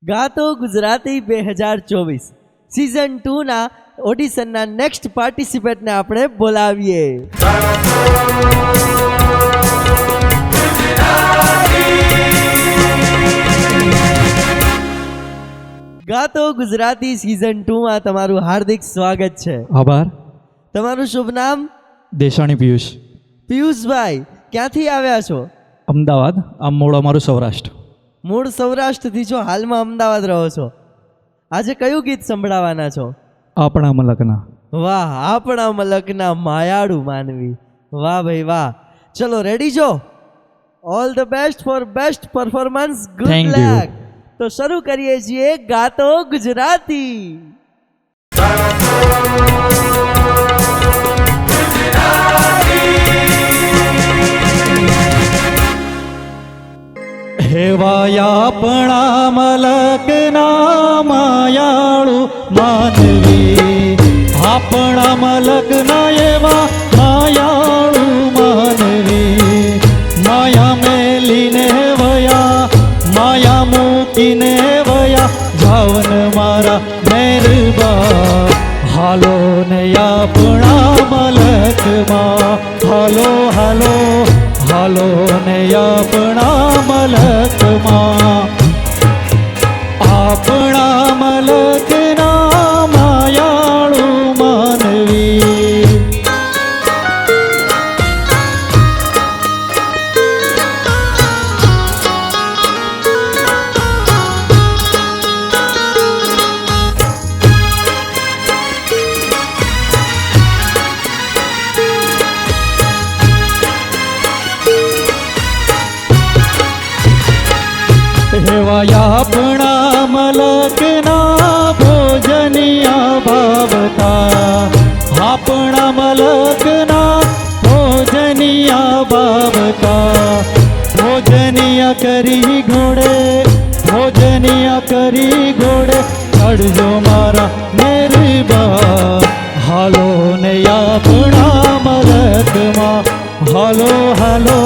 ગાતો Gujarati 2024 season 2 ના ઓડિશનના next પાર્ટિસિપેન્ટને આપણે બોલાવીએ। ગાતો ગુજરાતી सीजन 2 માં તમારું હાર્દિક સ્વાગત છે। આભાર। તમારું શુભ નામ? દેશાણી પિયુષ। પિયુષભાઈ, ક્યાંથી આવ્યા છો? અમદાવાદ। આમ મૂળ અમારું સૌરાષ્ટ્ર। મૂળ સૌરાષ્ટ્રથી છો, હાલમાં અમદાવાદ રહો છો। આજે કયું ગીત સંભળાવવાના છો? આપણા મલકના। વાહ, આપણા મલકના માયાળુ માનવી। વાહ ભાઈ વાહ। ચલો રેડી છો? All the best for best performance. Good Thank you. લક। તો શરૂ કરીએ છીએ ગાતો ગુજરાતી। હેવાયા આપણા મલકના માયાળુ માનવી। આપણા મલકના એવા માયાળુ માનવી। માયા મેલીને વયા, માયા મૂકીને વયા જાવન મારા મેરબા। હાલો ને આપણા મલકમાં, હાલો હાલો હાલો ને આપણા મલકમાં। આપણા મલકના માયાળુ માનવી। હેવાયા આપણા મલકના ભોજનિયા ભાવતા। આપણા મલકના ભોજનિયા ભાવતા। ભોજનિયા કરી ઘોડે, ભોજનિયા કરી ઘોડે ચડજો મારા મેરબા। હાલો ને આપણા મલકમાં, હાલો હાલો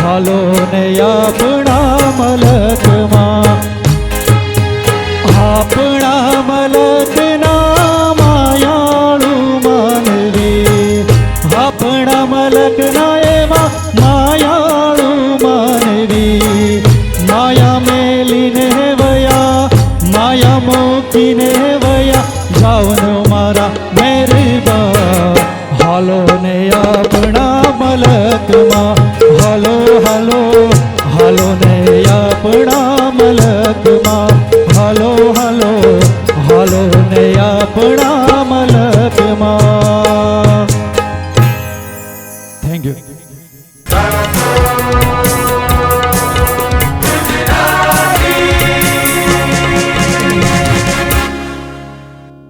હાલો ને આપણા મલકમાં। આપણા મલકના માયાળુ માનવી। આપણા મલકના એવા માયાળુ માનવી। માયા મેલીને વયા, માયા મૂકીને વયા જાવનો મારા મેરબા। હાલો ને આપણા મલકમાં, હાલો હાલો હાલો ને આપણા મલકમાં। હાલો હાલો હાલો ને આપણા મલકમાં। Thank you.